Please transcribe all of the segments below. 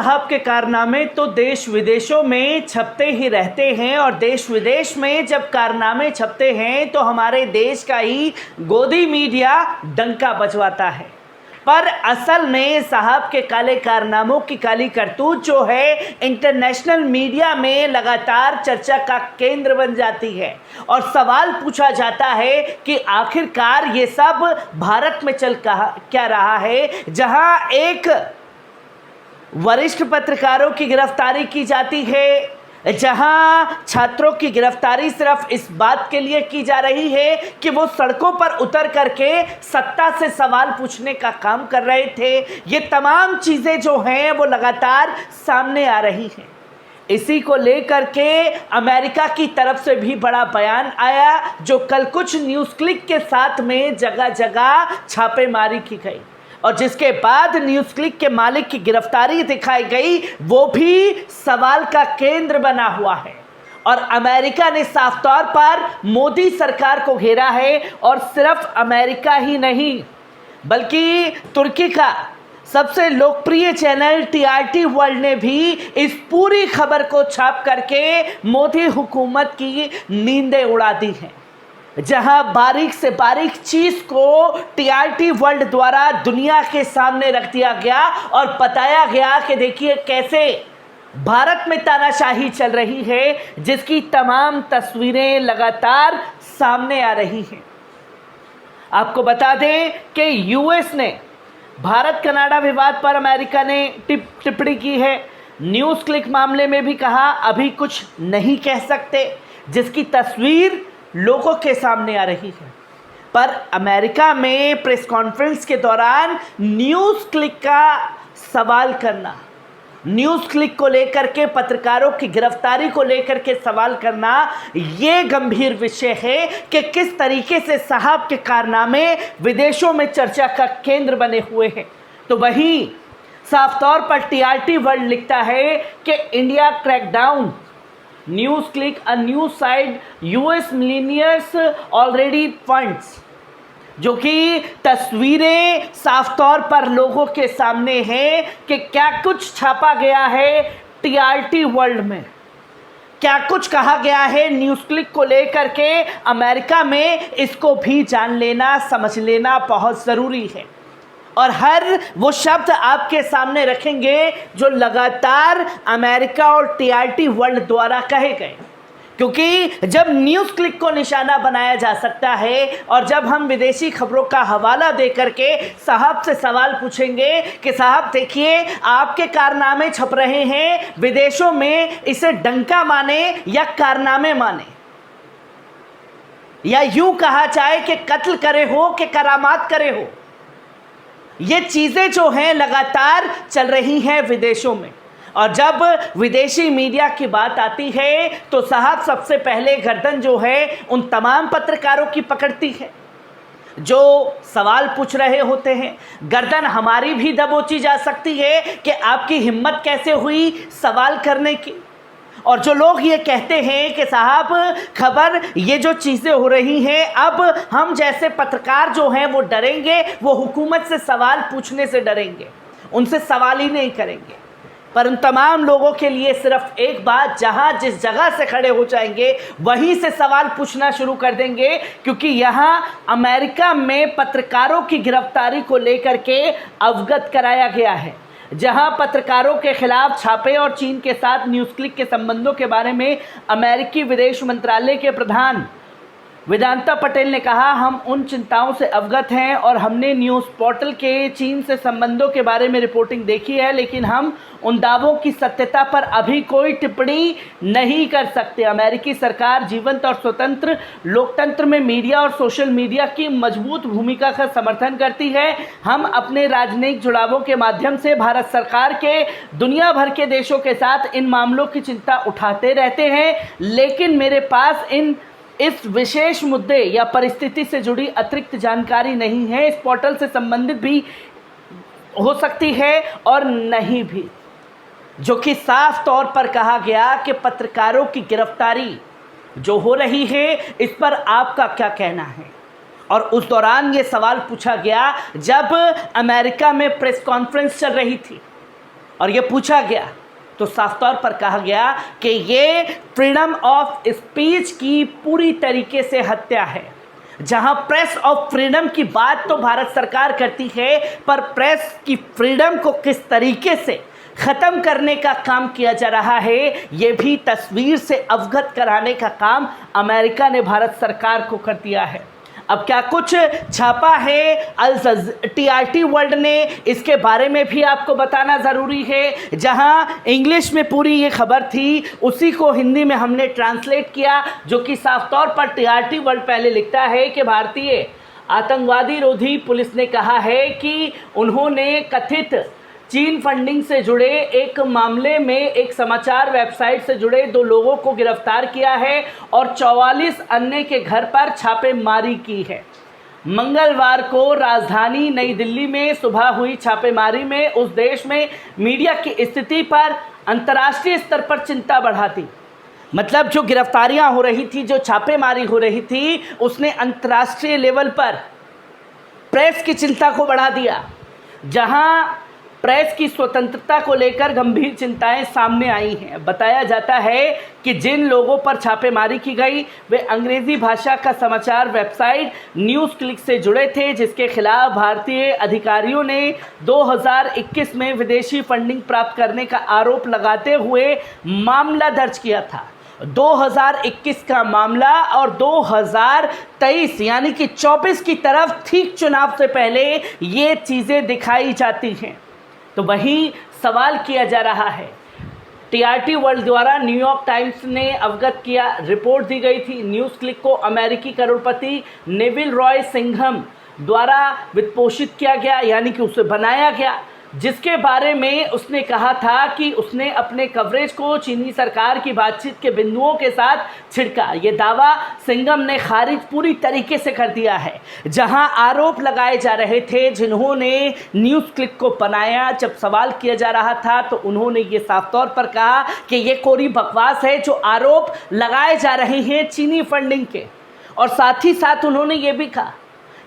साहब के कारनामे तो देश विदेशों में छपते ही रहते हैं, और देश विदेश में जब कारनामे छपते हैं तो हमारे देश का ही गोदी मीडिया डंका बजवाता है। पर असल में साहब के काले कारनामों की काली करतूत जो है इंटरनेशनल मीडिया में लगातार चर्चा का केंद्र बन जाती है, और सवाल पूछा जाता है कि आखिरकार ये सब भारत में चल क्या रहा है, जहां एक वरिष्ठ पत्रकारों की गिरफ्तारी की जाती है, जहां छात्रों की गिरफ्तारी सिर्फ इस बात के लिए की जा रही है कि वो सड़कों पर उतर करके सत्ता से सवाल पूछने का काम कर रहे थे। ये तमाम चीज़ें जो हैं वो लगातार सामने आ रही हैं। इसी को लेकर के अमेरिका की तरफ से भी बड़ा बयान आया, जो कल कुछ न्यूज़ क्लिक के साथ में जगह जगह छापेमारी की गई, और जिसके बाद न्यूज़ क्लिक के मालिक की गिरफ्तारी दिखाई गई, वो भी सवाल का केंद्र बना हुआ है। और अमेरिका ने साफ तौर पर मोदी सरकार को घेरा है, और सिर्फ अमेरिका ही नहीं बल्कि तुर्की का सबसे लोकप्रिय चैनल टीआरटी वर्ल्ड ने भी इस पूरी खबर को छाप करके मोदी हुकूमत की नींदें उड़ा दी हैं। जहां बारीक से बारीक चीज को टीआरटी वर्ल्ड द्वारा दुनिया के सामने रख दिया गया और बताया गया कि देखिए कैसे भारत में तानाशाही चल रही है, जिसकी तमाम तस्वीरें लगातार सामने आ रही हैं। आपको बता दें कि यूएस ने भारत कनाडा विवाद पर अमेरिका ने टिप्पणी की है। न्यूज़ क्लिक मामले में भी कहा अभी कुछ नहीं कह सकते, जिसकी तस्वीर लोगों के सामने आ रही है। पर अमेरिका में प्रेस कॉन्फ्रेंस के दौरान न्यूज़ क्लिक का सवाल करना, न्यूज़ क्लिक को लेकर के पत्रकारों की गिरफ्तारी को लेकर के सवाल करना, ये गंभीर विषय है कि किस तरीके से साहब के कारनामे विदेशों में चर्चा का केंद्र बने हुए हैं। तो वहीं साफ तौर पर टीआरटी वर्ल्ड लिखता है कि India crackdown, news click a news site US millionaires already funds, जो कि तस्वीरें साफ तौर पर लोगों के सामने हैं कि क्या कुछ छापा गया है टीआरटी वर्ल्ड में, क्या कुछ कहा गया है न्यूज़ क्लिक को लेकर के अमेरिका में। इसको भी जान लेना, समझ लेना बहुत ज़रूरी है, और हर वो शब्द आपके सामने रखेंगे जो लगातार अमेरिका और टीआरटी वर्ल्ड द्वारा कहे गए। क्योंकि जब न्यूज़ क्लिक को निशाना बनाया जा सकता है, और जब हम विदेशी खबरों का हवाला दे करके साहब से सवाल पूछेंगे कि साहब देखिए आपके कारनामे छप रहे हैं विदेशों में, इसे डंका माने या कारनामे माने, या यूं कहा जाए कि कत्ल करे हो कि करामात करे हो, ये चीज़ें जो हैं लगातार चल रही हैं विदेशों में। और जब विदेशी मीडिया की बात आती है तो साहब सबसे पहले गर्दन जो है उन तमाम पत्रकारों की पकड़ती है जो सवाल पूछ रहे होते हैं। गर्दन हमारी भी दबोची जा सकती है कि आपकी हिम्मत कैसे हुई सवाल करने की। और जो लोग ये कहते हैं कि साहब खबर ये जो चीज़ें हो रही हैं, अब हम जैसे पत्रकार जो हैं वो डरेंगे, वो हुकूमत से सवाल पूछने से डरेंगे, उनसे सवाल ही नहीं करेंगे। पर उन तमाम लोगों के लिए सिर्फ एक बात, जहां जिस जगह से खड़े हो जाएंगे वहीं से सवाल पूछना शुरू कर देंगे, क्योंकि यहां अमेरिका में पत्रकारों की गिरफ्तारी को लेकर के अवगत कराया गया है, जहां पत्रकारों के खिलाफ छापे और चीन के साथ न्यूज़ क्लिक के संबंधों के बारे में अमेरिकी विदेश मंत्रालय के प्रधान वेदांता पटेल ने कहा, हम उन चिंताओं से अवगत हैं और हमने न्यूज़ पोर्टल के चीन से संबंधों के बारे में रिपोर्टिंग देखी है, लेकिन हम उन दावों की सत्यता पर अभी कोई टिप्पणी नहीं कर सकते। अमेरिकी सरकार जीवंत और स्वतंत्र लोकतंत्र में मीडिया और सोशल मीडिया की मजबूत भूमिका का समर्थन करती है। हम अपने राजनयिक जुड़ावों के माध्यम से भारत सरकार के दुनिया भर के देशों के साथ इन मामलों की चिंता उठाते रहते हैं, लेकिन मेरे पास इस विशेष मुद्दे या परिस्थिति से जुड़ी अतिरिक्त जानकारी नहीं है। इस पोर्टल से संबंधित भी हो सकती है और नहीं भी, जो कि साफ तौर पर कहा गया कि पत्रकारों की गिरफ्तारी जो हो रही है इस पर आपका क्या कहना है। और उस दौरान ये सवाल पूछा गया जब अमेरिका में प्रेस कॉन्फ्रेंस चल रही थी, और ये पूछा गया तो साफ तौर पर कहा गया कि ये फ्रीडम ऑफ स्पीच की पूरी तरीके से हत्या है। जहां प्रेस ऑफ फ्रीडम की बात तो भारत सरकार करती है, पर प्रेस की फ्रीडम को किस तरीके से ख़त्म करने का काम किया जा रहा है, ये भी तस्वीर से अवगत कराने का काम अमेरिका ने भारत सरकार को कर दिया है। अब क्या कुछ छापा है TRT वर्ल्ड ने, इसके बारे में भी आपको बताना ज़रूरी है। जहां इंग्लिश में पूरी ये खबर थी, उसी को हिंदी में हमने ट्रांसलेट किया, जो कि साफ तौर पर TRT वर्ल्ड पहले लिखता है कि भारतीय आतंकवादी रोधी पुलिस ने कहा है कि उन्होंने कथित चीन फंडिंग से जुड़े एक मामले में एक समाचार वेबसाइट से जुड़े 2 लोगों को गिरफ्तार किया है और 44 अन्य के घर पर छापेमारी की है। मंगलवार को राजधानी नई दिल्ली में सुबह हुई छापेमारी में उस देश में मीडिया की स्थिति पर अंतर्राष्ट्रीय स्तर पर चिंता बढ़ा दी। मतलब जो गिरफ्तारियां हो रही थी, जो छापेमारी हो रही थी, उसने अंतर्राष्ट्रीय लेवल पर प्रेस की चिंता को बढ़ा दिया। जहां प्रेस की स्वतंत्रता को लेकर गंभीर चिंताएं सामने आई हैं। बताया जाता है कि जिन लोगों पर छापेमारी की गई वे अंग्रेजी भाषा का समाचार वेबसाइट न्यूज़ क्लिक से जुड़े थे, जिसके खिलाफ भारतीय अधिकारियों ने 2021 में विदेशी फंडिंग प्राप्त करने का आरोप लगाते हुए मामला दर्ज किया था। 2021 का मामला और 2023 यानी कि 24 की तरफ ठीक चुनाव से पहले ये चीज़ें दिखाई जाती हैं। तो वही सवाल किया जा रहा है। TRT वर्ल्ड द्वारा न्यूयॉर्क टाइम्स ने अवगत किया, रिपोर्ट दी गई थी। न्यूज़ क्लिक को अमेरिकी करोड़पति नेविल रॉय सिंघम द्वारा वित्तपोषित किया गया, यानी कि उसे बनाया गया, जिसके बारे में उसने कहा था कि उसने अपने कवरेज को चीनी सरकार की बातचीत के बिंदुओं के साथ छिड़का। ये दावा सिंघम ने खारिज पूरी तरीके से कर दिया है। जहां आरोप लगाए जा रहे थे जिन्होंने न्यूज़ क्लिक को बनाया, जब सवाल किया जा रहा था तो उन्होंने ये साफ तौर पर कहा कि ये कोरी बकवास है जो आरोप लगाए जा रहे हैं चीनी फंडिंग के। और साथ ही साथ उन्होंने ये भी कहा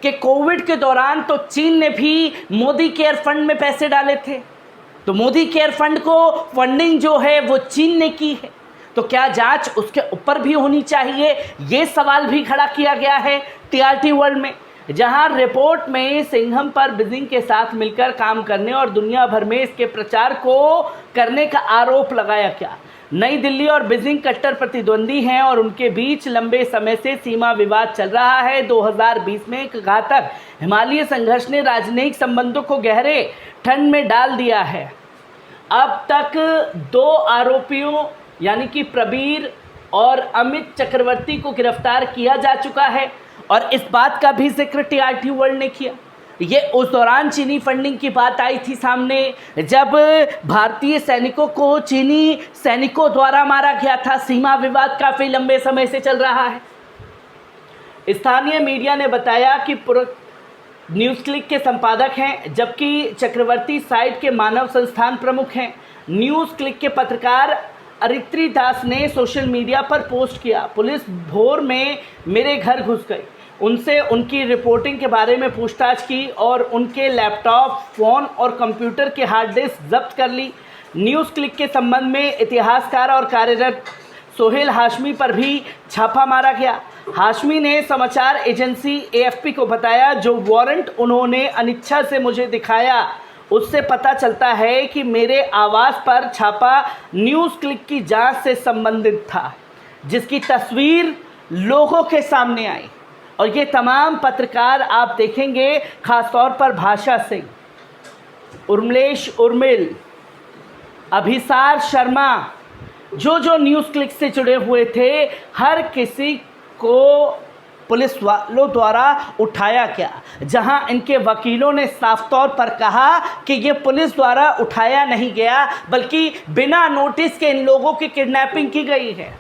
कि कोविड के दौरान तो चीन ने भी मोदी केयर फंड में पैसे डाले थे, तो मोदी केयर फंड को फंडिंग जो है वो चीन ने की है, तो क्या जांच उसके ऊपर भी होनी चाहिए, ये सवाल भी खड़ा किया गया है TRT वर्ल्ड में। जहां रिपोर्ट में सिंघम पर बीजिंग के साथ मिलकर काम करने और दुनिया भर में इसके प्रचार को करने का आरोप लगाया गया। नई दिल्ली और बीजिंग कट्टर प्रतिद्वंदी हैं और उनके बीच लंबे समय से सीमा विवाद चल रहा है। 2020 में एक घातक हिमालयी संघर्ष ने राजनयिक संबंधों को गहरे ठंड में डाल दिया है। अब तक 2 आरोपियों यानी कि प्रबीर और अमित चक्रवर्ती को गिरफ्तार किया जा चुका है और इस बात का भी जिक्र TRT वर्ल्ड ने किया। ये उस दौरान चीनी फंडिंग की बात आई थी सामने, जब भारतीय सैनिकों को चीनी सैनिकों द्वारा मारा गया था। सीमा विवाद काफ़ी लंबे समय से चल रहा है। स्थानीय मीडिया ने बताया कि न्यूज़ क्लिक के संपादक हैं, जबकि चक्रवर्ती साइट के मानव संस्थान प्रमुख हैं। न्यूज़ क्लिक के पत्रकार अरित्री दास ने सोशल मीडिया पर पोस्ट किया, पुलिस भोर में मेरे घर घुस गई, उनसे उनकी रिपोर्टिंग के बारे में पूछताछ की और उनके लैपटॉप, फ़ोन और कंप्यूटर के हार्ड डिस्क जब्त कर ली। न्यूज़ क्लिक के संबंध में इतिहासकार और कार्यरत सोहेल हाशमी पर भी छापा मारा गया। हाशमी ने समाचार एजेंसी AFP को बताया, जो वारंट उन्होंने अनिच्छा से मुझे दिखाया उससे पता चलता है कि मेरे आवास पर छापा न्यूज़ क्लिक की जांच से संबंधित था, जिसकी तस्वीर लोगों के सामने आई। और ये तमाम पत्रकार आप देखेंगे, खासतौर पर भाषा सिंह, उर्मिलेश उर्मिल, अभिसार शर्मा, जो न्यूज़ क्लिक से जुड़े हुए थे, हर किसी को पुलिस वालों द्वारा उठाया गया। जहां इनके वकीलों ने साफ तौर पर कहा कि ये पुलिस द्वारा उठाया नहीं गया, बल्कि बिना नोटिस के इन लोगों की किडनैपिंग की गई है,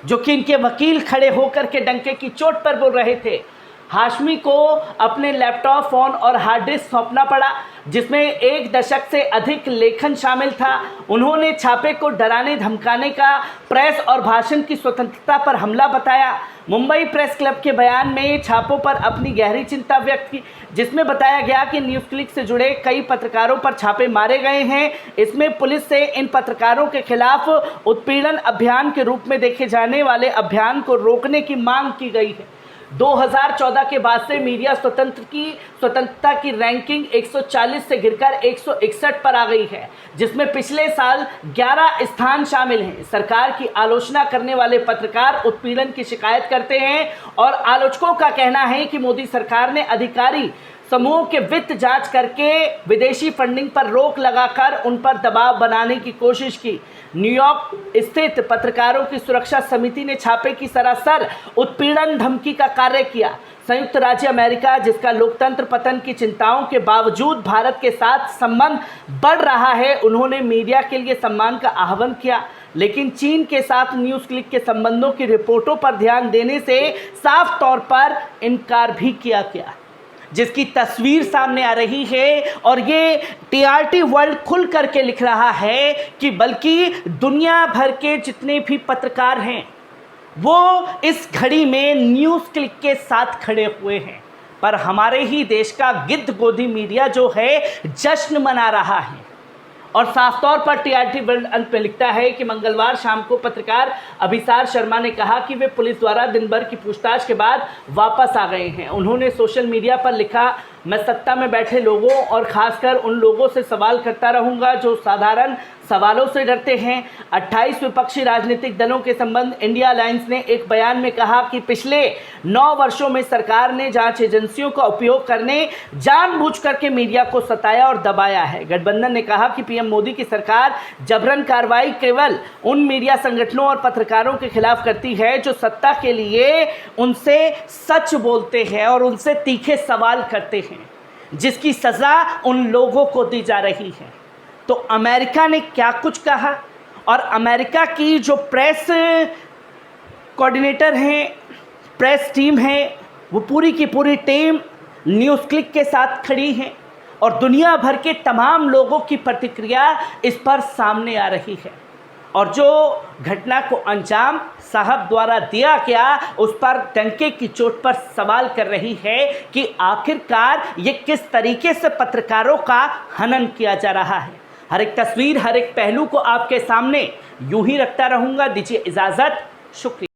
जो कि इनके वकील खड़े होकर के डंके की चोट पर बोल रहे थे। हाशमी को अपने लैपटॉप, फ़ोन और हार्ड डिस्क सौंपना पड़ा, जिसमें 1 दशक से अधिक लेखन शामिल था। उन्होंने छापे को डराने धमकाने का, प्रेस और भाषण की स्वतंत्रता पर हमला बताया। मुंबई प्रेस क्लब के बयान में छापों पर अपनी गहरी चिंता व्यक्त की, जिसमें बताया गया कि न्यूज़ क्लिक से जुड़े कई पत्रकारों पर छापे मारे गए हैं। इसमें पुलिस से इन पत्रकारों के खिलाफ उत्पीड़न अभियान के रूप में देखे जाने वाले अभियान को रोकने की मांग की गई है। 2014 के बाद से मीडिया स्वतंत्रता की रैंकिंग 140 से गिरकर 161 पर आ गई है, जिसमें पिछले साल 11 स्थान शामिल हैं। सरकार की आलोचना करने वाले पत्रकार उत्पीड़न की शिकायत करते हैं और आलोचकों का कहना है कि मोदी सरकार ने अधिकारी समूह के वित्त जांच करके विदेशी फंडिंग पर रोक लगाकर उन पर दबाव बनाने की कोशिश की। न्यूयॉर्क स्थित पत्रकारों की सुरक्षा समिति ने छापे की सरासर उत्पीड़न धमकी का कार्य किया। संयुक्त राज्य अमेरिका, जिसका लोकतंत्र पतन की चिंताओं के बावजूद भारत के साथ संबंध बढ़ रहा है, उन्होंने मीडिया के लिए सम्मान का आह्वान किया, लेकिन चीन के साथ न्यूज़ क्लिक के संबंधों की रिपोर्टों पर ध्यान देने से साफ तौर पर इनकार भी किया गया, जिसकी तस्वीर सामने आ रही है। और ये टीआरटी वर्ल्ड खुल करके लिख रहा है कि बल्कि दुनिया भर के जितने भी पत्रकार हैं वो इस घड़ी में न्यूज़ क्लिक के साथ खड़े हुए हैं, पर हमारे ही देश का गिद्ध गोदी मीडिया जो है जश्न मना रहा है। और साफ तौर पर टीआरटी वर्ल्ड अंत में लिखता है कि मंगलवार शाम को पत्रकार अभिसार शर्मा ने कहा कि वे पुलिस द्वारा दिन भर की पूछताछ के बाद वापस आ गए हैं। उन्होंने सोशल मीडिया पर लिखा, मैं सत्ता में बैठे लोगों और खासकर उन लोगों से सवाल करता रहूंगा जो साधारण सवालों से डरते हैं। 28 विपक्षी राजनीतिक दलों के संबंध इंडिया अलायंस ने एक बयान में कहा कि पिछले 9 वर्षों में सरकार ने जांच एजेंसियों का उपयोग करने जानबूझ करके मीडिया को सताया और दबाया है। गठबंधन ने कहा कि पीएम मोदी की सरकार जबरन कार्रवाई केवल उन मीडिया संगठनों और पत्रकारों के खिलाफ करती है जो सत्ता के लिए उनसे सच बोलते हैं और उनसे तीखे सवाल करते हैं, जिसकी सजा उन लोगों को दी जा रही है। तो अमेरिका ने क्या कुछ कहा, और अमेरिका की जो प्रेस कोऑर्डिनेटर हैं, प्रेस टीम है, वो पूरी की पूरी टीम न्यूज़ क्लिक के साथ खड़ी है और दुनिया भर के तमाम लोगों की प्रतिक्रिया इस पर सामने आ रही है। और जो घटना को अंजाम साहब द्वारा दिया गया उस पर डंके की चोट पर सवाल कर रही है कि आखिरकार ये किस तरीके से पत्रकारों का हनन किया जा रहा है। हर एक तस्वीर, हर एक पहलू को आपके सामने यूं ही रखता रहूँगा। दीजिए इजाज़त, शुक्रिया।